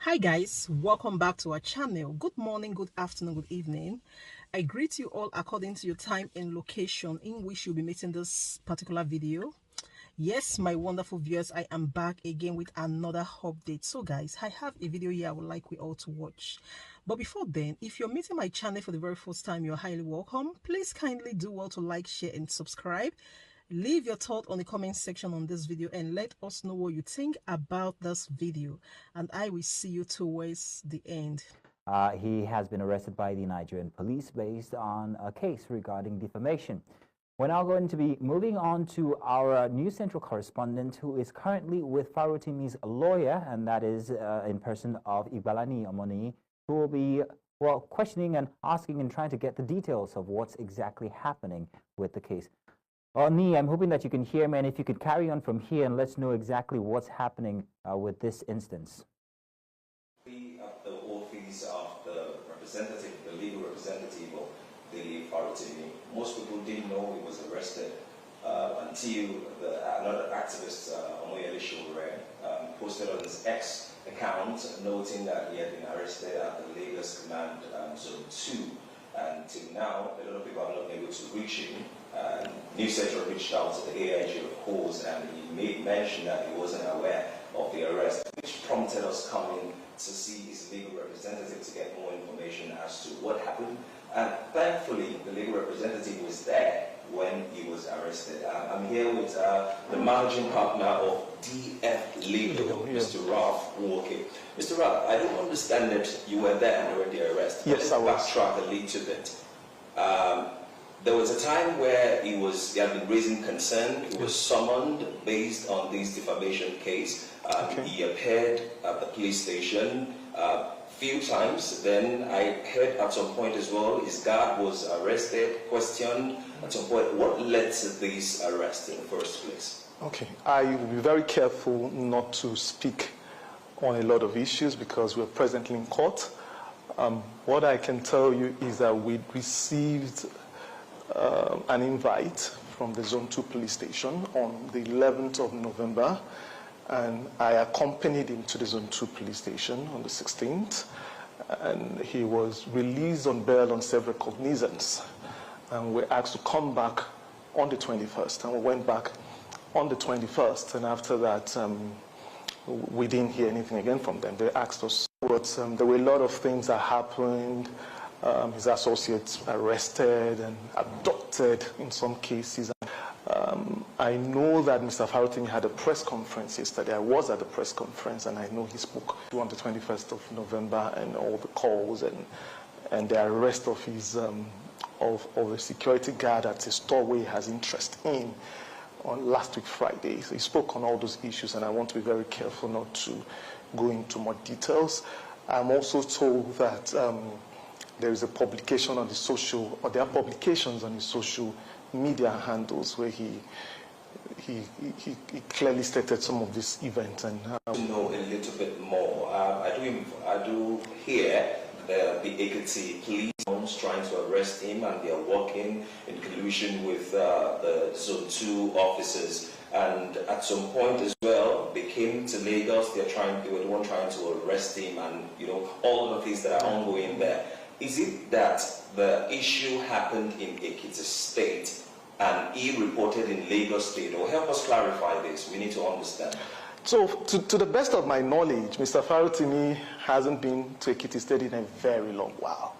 Hi guys, welcome back to our channel. Good morning, good afternoon, good evening. I greet you all according to your time and location in which you'll be making this particular video. Yes, my wonderful viewers, I am back again with another update. So guys, I have a video here I would like we all to watch. But before then, if you're meeting my channel for the very first time, you're highly welcome. Please kindly do well to like, share and subscribe. Leave your thought on the comment section on this video and let us know what you think about this video, and I will see you towards the end. He has been arrested by the Nigerian police based on a case regarding defamation. We're now going to be moving on to our News Central correspondent who is currently with Farotimi's lawyer, and that is in person of Igbalani Omoni, who will be questioning and asking and trying to get the details of what's exactly happening with the case. Ni, I'm hoping that you can hear me, and if you could carry on from here and let's know exactly what's happening with this instance. At the office of the representative, the legal representative of the Farotimi, most people didn't know he was arrested until another activist, Omoyele Showore, posted on his X account noting that he had been arrested at the Lagos Command Zone 2. And till now, a lot of people have not been able to reach him. News Central reached out to the AIG, of course, and he made mention that he wasn't aware of the arrest, which prompted us coming to see his legal representative to get more information as to what happened. And thankfully, the legal representative was there when he was arrested. I'm here with the managing partner of DF Legal, Mr. Ralph Walker. Mr. Ralph, I don't understand that you were there during the arrest. Yes, I was. Backtrack a little bit. There was a time where he had been raising concern. He was summoned based on this defamation case. He appeared at the police station few times. Then I heard at some point as well, his guard was arrested, questioned at some point. What led to this arrest in the first place? Okay, I will be very careful not to speak on a lot of issues because we're presently in court. What I can tell you is that we received an invite from the Zone 2 police station on the 11th of November, and I accompanied him to the Zone 2 police station on the 16th, and he was released on bail on self-recognizance, and we're asked to come back on the 21st, and we went back on the 21st, and after that we didn't hear anything again from them. They asked us, but there were a lot of things that happened. His associates arrested and abducted in some cases. I know that Mr. Farotimi had a press conference yesterday. I was at the press conference, and I know he spoke on the 21st of November, and all the calls and the arrest of his of a security guard at a store where he has interest in on last week Friday. So he spoke on all those issues, and I want to be very careful not to go into more details. I'm also told that there is a publication on the social, or there are publications on his social media handles where he clearly stated some of these events. And to know a little bit more, I do hear the Ekiti police trying to arrest him, and they are working in collusion with the Zone 2 officers. And at some point as well, they came to Lagos. They were the one trying to arrest him, and all of the things that are ongoing there. Is it that the issue happened in Ekiti State and he reported in Lagos State? Or help us clarify this. We need to understand. So, to the best of my knowledge, Mr. Farotimi hasn't been to Ekiti State in a very long while.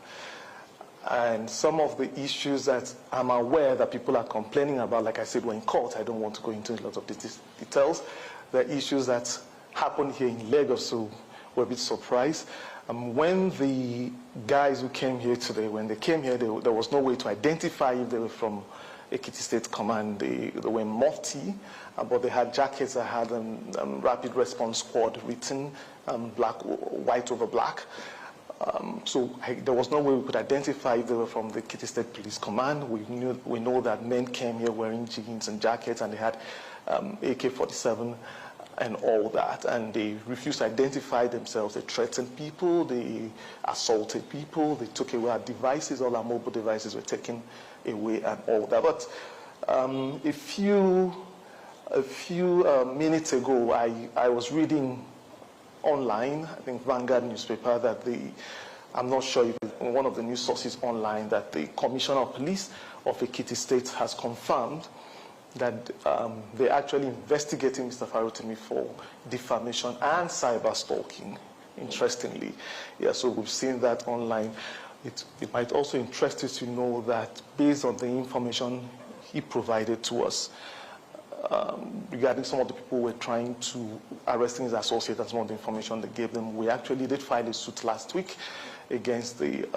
And some of the issues that I'm aware that people are complaining about, like I said, we're in court. I don't want to go into a lot of details. The issues that happened here in Lagos, so we're a bit surprised. When the guys who came here today, when they came here, there was no way to identify if they were from Ekiti State Command. They were mufti, but they had jackets that had Rapid Response Squad written, white over black. So there was no way we could identify if they were from the Ekiti State Police Command. We know that men came here wearing jeans and jackets, and they had AK-47 and all that, and they refused to identify themselves. They threatened people, they assaulted people, they took away our devices, all our mobile devices were taken away and all that. But a few minutes ago, I was reading online, I think Vanguard newspaper, that I'm not sure if it's one of the news sources online, that the Commissioner of Police of Ekiti State has confirmed that they're actually investigating Mr. Farotimi for defamation and cyber stalking, interestingly. Yeah, so we've seen that online. It might also interest you to know that based on the information he provided to us regarding some of the people we're trying to arresting his associates and some of the information they gave them, we actually did file a suit last week against the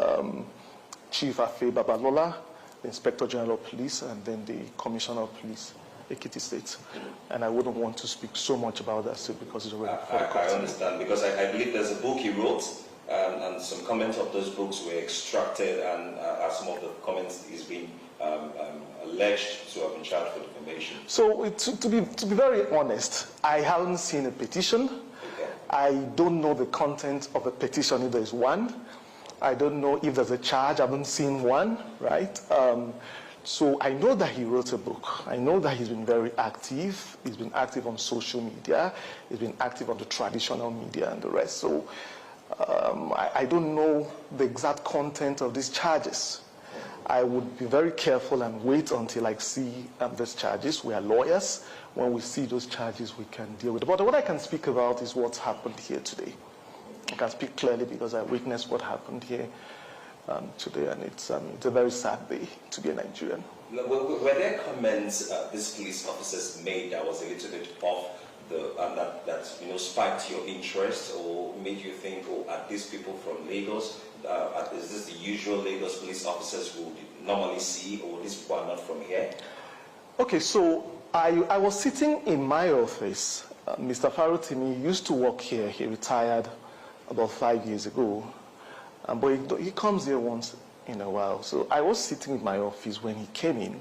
Chief Afe Babalola, the Inspector General of Police, and then the Commissioner of Police, Ekiti State. And I wouldn't want to speak so much about that suit because it's already before the court. I understand, because I believe there's a book he wrote, and some comments of those books were extracted, and some of the comments is being alleged to have been charged for defamation. So to be very honest, I haven't seen a petition. Okay. I don't know the content of a petition if there's one. I don't know if there's a charge. I haven't seen one, right? So I know that he wrote a book. I know that he's been very active. He's been active on social media. He's been active on the traditional media and the rest. So I don't know the exact content of these charges. I would be very careful and wait until I see these charges. We are lawyers. When we see those charges, we can deal with it. But what I can speak about is what's happened here today. I can speak clearly because I witnessed what happened here today, and it's a very sad day to be a Nigerian. Were there comments these police officers made that was a little bit off that spiked your interest or made you think, oh, are these people from Lagos? Is this the usual Lagos police officers who normally see, or these people are not from here? Okay, so I was sitting in my office. Mr. Farotimi used to work here. He retired about 5 years ago. But he comes here once in a while. So I was sitting in my office when he came in,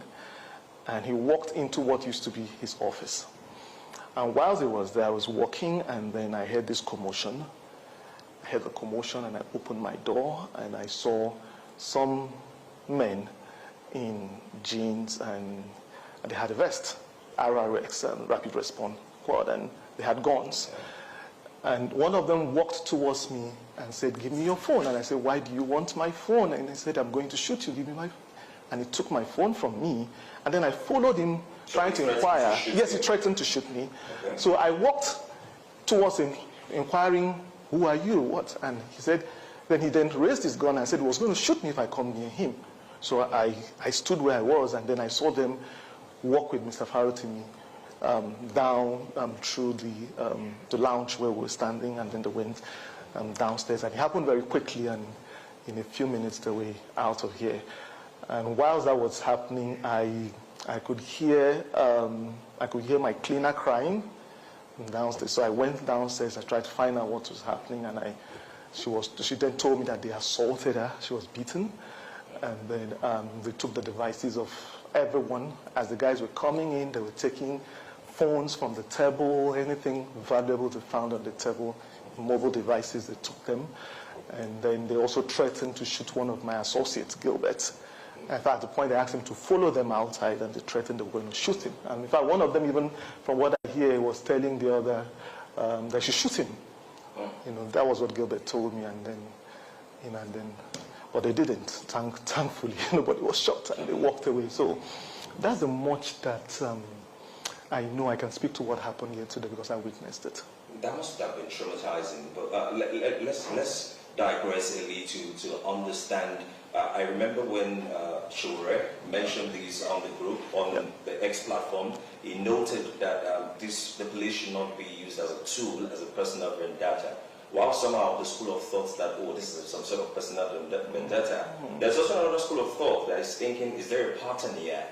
and he walked into what used to be his office. And while he was there, I was walking, and then I heard this commotion. I heard the commotion, and I opened my door, and I saw some men in jeans, and they had a vest, RRX, and Rapid Response Squad, and they had guns. And one of them walked towards me and said, "Give me your phone." And I said, "Why do you want my phone?" And he said, "I'm going to shoot you, give me my phone." And he took my phone from me, and then I followed him, trying to inquire. Yes, he threatened to shoot me. Okay. So I walked towards him, inquiring, "Who are you? What?" And he said, then he raised his gun and said he was going to shoot me if I come near him. So I stood where I was, and then I saw them walk with Mr. Farotimi down through the lounge where we were standing, and then they went downstairs. And it happened very quickly, and in a few minutes they were out of here. And whilst that was happening, I could hear my cleaner crying downstairs. So I went downstairs. I tried to find out what was happening, and she then told me that they assaulted her. She was beaten, and then they took the devices of everyone. As the guys were coming in, they were taking phones from the table, anything valuable they found on the table, mobile devices, they took them. And then they also threatened to shoot one of my associates, Gilbert. In fact, at the point they asked him to follow them outside, and they threatened they were going to shoot him. And in fact, one of them, even from what I hear, was telling the other that she shoot him. That was what Gilbert told me, and then, but they didn't. Thankfully, nobody was shot, and they walked away. So that's the much that I know. I can speak to what happened here today because I witnessed it. That must have been traumatizing. But let's digress a little to understand. I remember when Shure mentioned this on the group, on the X platform, he noted that the police should not be used as a tool, as a personal vendetta. While somehow the school of thought that, oh, this is some sort of personal vendetta, there's also another school of thought that is thinking, is there a pattern here?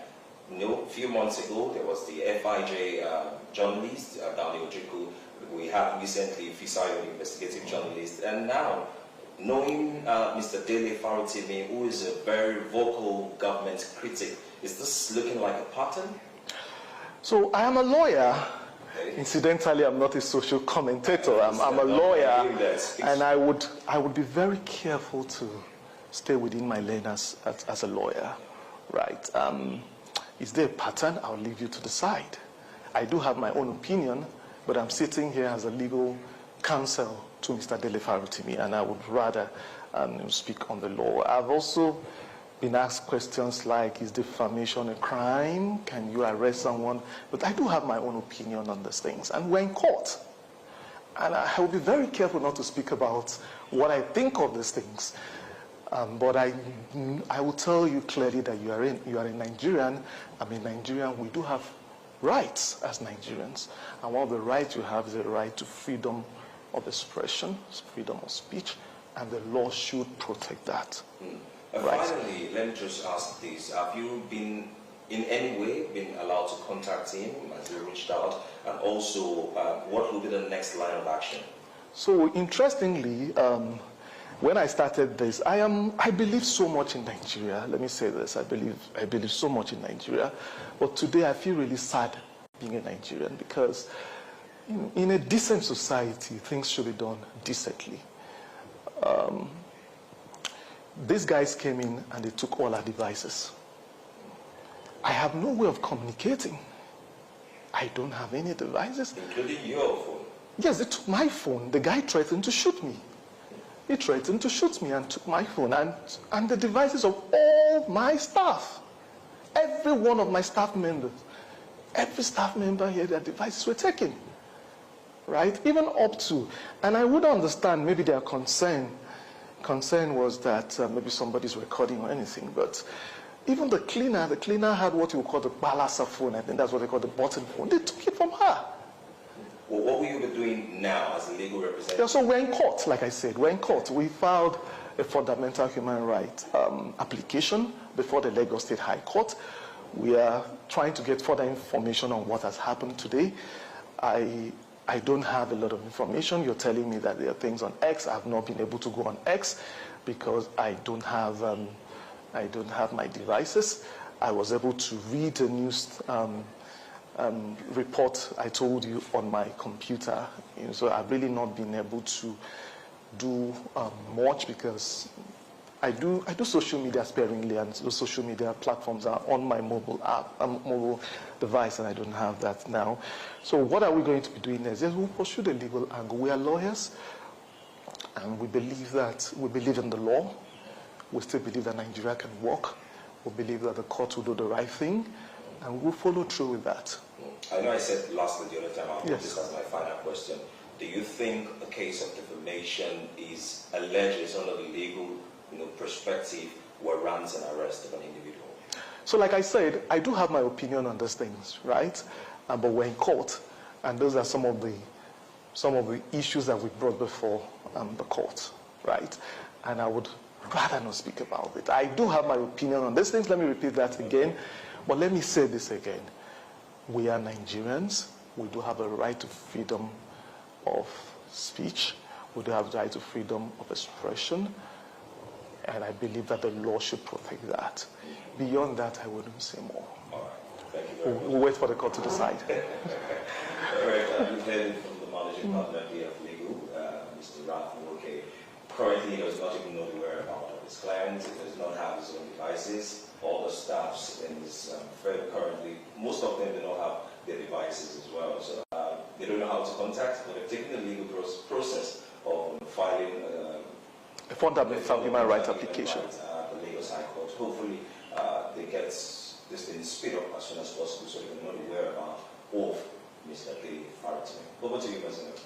A few months ago, there was the FIJ journalist, Daniel Ojiku. We had recently Fisayo, the investigative journalist, and now, knowing Mr. Dele Farotimi, who is a very vocal government critic, is this looking like a pattern? So I am a lawyer. Incidentally, I'm not a social commentator. I'm a lawyer, and I would be very careful to stay within my lane as a lawyer, right? Is there a pattern? I'll leave you to decide. I do have my own opinion, but I'm sitting here as a legal counsel to Mr. Dele Farotimi, and I would rather speak on the law. I've also been asked questions like, is defamation a crime? Can you arrest someone? But I do have my own opinion on these things, and we're in court. And I will be very careful not to speak about what I think of these things. But I will tell you clearly that you are a Nigerian. I'm a Nigerian. We do have rights as Nigerians. And one of the rights you have is the right to freedom of expression, freedom of speech, and the law should protect that. Right. Finally, let me just ask this. Have you been, in any way, been allowed to contact him as you reached out? And also, what will be the next line of action? So, interestingly, when I started this, I believe so much in Nigeria. Let me say this, I believe so much in Nigeria. But today I feel really sad being a Nigerian because in a decent society, things should be done decently. These guys came in and they took all our devices. I have no way of communicating. I don't have any devices. Including your phone? Yes, they took my phone. The guy threatened to shoot me. He threatened to shoot me and took my phone and the devices of all my staff. Every one of my staff members. Every staff member here, their devices were taken. Right? Even up to, and I would understand maybe their concern was that maybe somebody's recording or anything, but even the cleaner had what you would call the balasa phone. I think that's what they call the button phone. They took it from her. Well, what will you be doing now as a legal representative? Yeah, so we're in court, like I said. We're in court. We filed a fundamental human right application before the Lagos State High Court. We are trying to get further information on what has happened today. I don't have a lot of information. You're telling me that there are things on X. I've not been able to go on X because I don't have my devices. I was able to read the news report I told you on my computer. So I've really not been able to do much because I do social media sparingly, and those social media platforms are on my mobile device, and I don't have that now. So what are we going to be doing next? Yes, we'll pursue the legal angle. We are lawyers, and we believe in the law. We still believe that Nigeria can work. We believe that the court will do the right thing, and we'll follow through with that. I know I said lastly the other time, I'll put Yes. this as my final question. Do you think a case of defamation is alleged under the legal perspective warrants an arrest of an individual? So like I said, I do have my opinion on these things, right? But we're in court, and those are some of the issues that we brought before the court, right? And I would rather not speak about it. I do have my opinion on these things. Let me repeat that again. But let me say this again. We are Nigerians. We do have a right to freedom of speech. We do have the right to freedom of expression. And I believe that the law should protect that. Beyond that, I wouldn't say more. All right. Thank you very much. We'll wait for the court to decide. All right. We've heard from the managing partner here of legal, Mr. Ralph Woke. Currently, he does not even know the whereabouts of his clients. He does not have his own devices. All the staffs in his firm currently, most of them do not have their devices as well. So they don't know how to contact, but they've taken the legal process of filing A fundamental human rights application. The Lagos High Court. Hopefully, they get this thing speed up as soon as possible so they can know the whereabouts of Mr. Dele Farotimi. Over to you, President.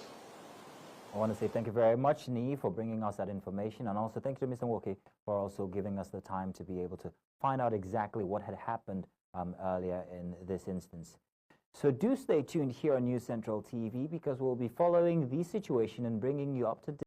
I want to say thank you very much, Nee, for bringing us that information, and also thank you to Mr. Woke for also giving us the time to be able to find out exactly what had happened earlier in this instance. So do stay tuned here on News Central TV because we'll be following the situation and bringing you up to date.